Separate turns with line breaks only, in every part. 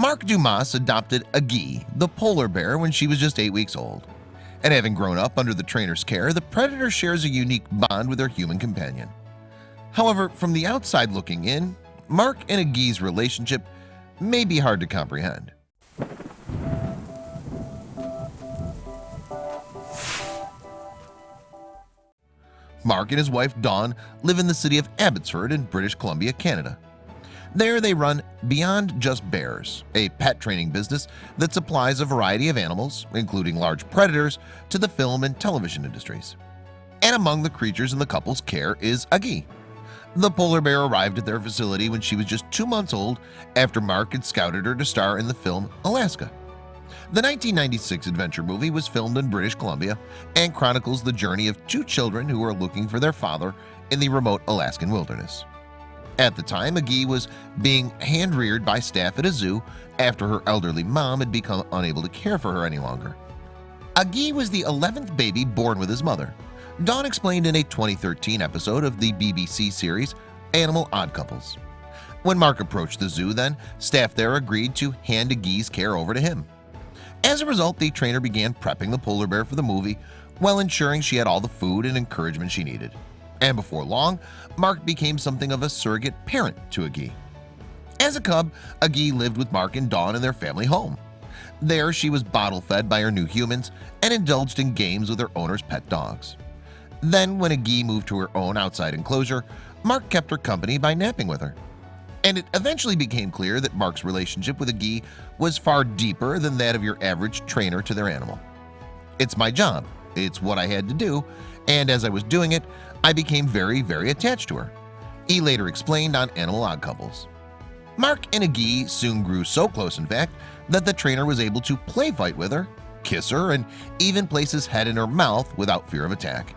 Mark Dumas adopted Aggie, the polar bear, when she was just 8 weeks old. And having grown up under the trainer's care, the predator shares a unique bond with her human companion. However, from the outside looking in, Mark and Aggie's relationship may be hard to comprehend. Mark and his wife Dawn live in the city of Abbotsford in British Columbia, Canada. There they run Beyond Just Bears, a pet training business that supplies a variety of animals, including large predators, to the film and television industries. And among the creatures in the couple's care is Aggie. The polar bear arrived at their facility when she was just 2 months old after Mark had scouted her to star in the film Alaska. The 1996 adventure movie was filmed in British Columbia and chronicles the journey of 2 children who are looking for their father in the remote Alaskan wilderness. At the time, Aggie was being hand-reared by staff at a zoo after her elderly mom had become unable to care for her any longer. Aggie was the 11th baby born with his mother. Dawn explained in a 2013 episode of the BBC series Animal Odd Couples. When Mark approached the zoo then, staff there agreed to hand Aggie's care over to him. As a result, the trainer began prepping the polar bear for the movie while ensuring she had all the food and encouragement she needed. And before long, Mark became something of a surrogate parent to Aggie. As a cub, Aggie lived with Mark and Dawn in their family home. There, she was bottle-fed by her new humans and indulged in games with her owner's pet dogs. Then, when Aggie moved to her own outside enclosure, Mark kept her company by napping with her. And it eventually became clear that Mark's relationship with Aggie was far deeper than that of your average trainer to their animal. "It's my job, it's what I had to do, and as I was doing it, I became very, very attached to her," he later explained on Animal Odd Couples. Mark and Aggie soon grew so close, in fact, that the trainer was able to play fight with her, kiss her, and even place his head in her mouth without fear of attack.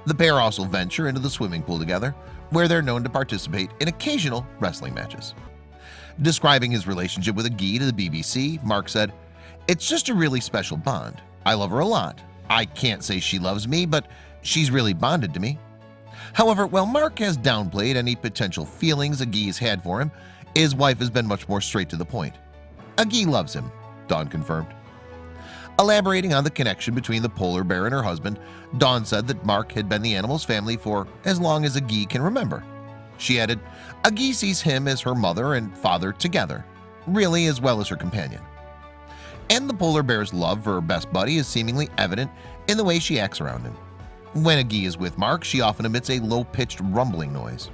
The pair also venture into the swimming pool together, where they're known to participate in occasional wrestling matches. Describing his relationship with Aggie to the BBC, Mark said, "It's just a really special bond. I love her a lot. I can't say she loves me, but she's really bonded to me." However, while Mark has downplayed any potential feelings Aggie has had for him, his wife has been much more straight to the point. "Aggie loves him," Dawn confirmed. Elaborating on the connection between the polar bear and her husband, Dawn said that Mark had been the animal's family for as long as Aggie can remember. She added, "Aggie sees him as her mother and father together, really, as well as her companion." And the polar bear's love for her best buddy is seemingly evident in the way she acts around him. When Aggie is with Mark, she often emits a low-pitched rumbling noise.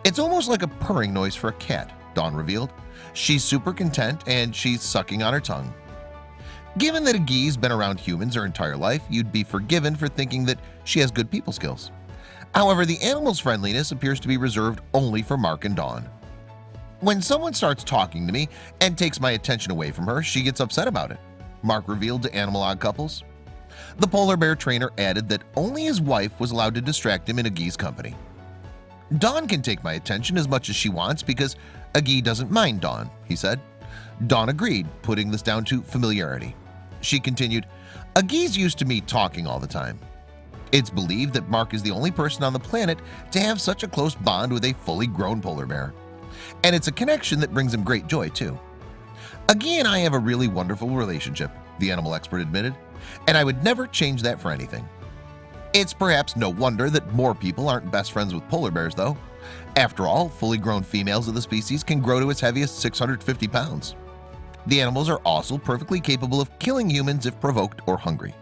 "It's almost like a purring noise for a cat," Dawn revealed. "She's super content and she's sucking on her tongue." Given that Aggie's been around humans her entire life, you'd be forgiven for thinking that she has good people skills. However, the animal's friendliness appears to be reserved only for Mark and Dawn. "When someone starts talking to me and takes my attention away from her, she gets upset about it," Mark revealed to Animal Odd Couples. The polar bear trainer added that only his wife was allowed to distract him in Aggie's company. "Dawn can take my attention as much as she wants because Aggie doesn't mind Dawn," he said. Dawn agreed, putting this down to familiarity. She continued, "Aggie's used to me talking all the time." It's believed that Mark is the only person on the planet to have such a close bond with a fully grown polar bear. And it's a connection that brings him great joy too. "Aggie and I have a really wonderful relationship," the animal expert admitted, "and I would never change that for anything." It's perhaps no wonder that more people aren't best friends with polar bears though. After all, fully grown females of the species can grow to as heavy as 650 pounds. The animals are also perfectly capable of killing humans if provoked or hungry.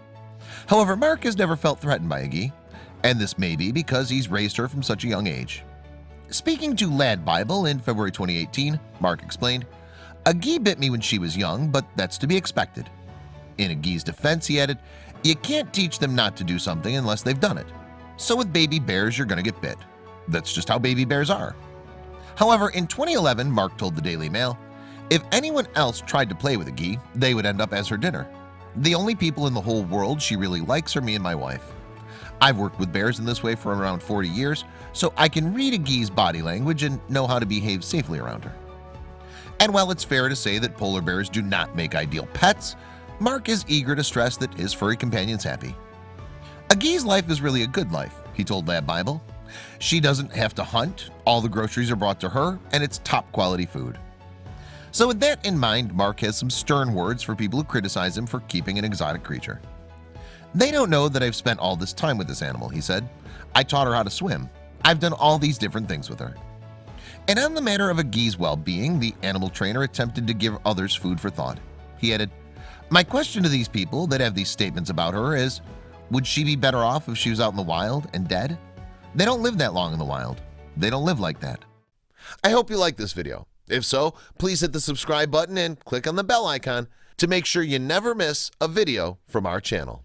However, Mark has never felt threatened by Aggie, and this may be because he's raised her from such a young age. Speaking to Lad Bible in February 2018, Mark explained, "Aggie bit me when she was young, but that's to be expected." In Aggie's defense, he added, "You can't teach them not to do something unless they've done it. So with baby bears, you're going to get bit. That's just how baby bears are." However, in 2011, Mark told the Daily Mail, "If anyone else tried to play with Aggie, they would end up as her dinner. The only people in the whole world she really likes are me and my wife. I've worked with bears in this way for around 40 years, so I can read Aggie's body language and know how to behave safely around her." And while it's fair to say that polar bears do not make ideal pets, Mark is eager to stress that his furry companion's happy. "Aggie's life is really a good life," he told Lad Bible. "She doesn't have to hunt, all the groceries are brought to her, and it's top quality food." So with that in mind, Mark has some stern words for people who criticize him for keeping an exotic creature. "They don't know that I've spent all this time with this animal," he said. "I taught her how to swim. I've done all these different things with her." And on the matter of a gee's well-being, the animal trainer attempted to give others food for thought. He added, "My question to these people that have these statements about her is, would she be better off if she was out in the wild and dead? They don't live that long in the wild. They don't live like that." I hope you like this video. If so, please hit the subscribe button and click on the bell icon to make sure you never miss a video from our channel.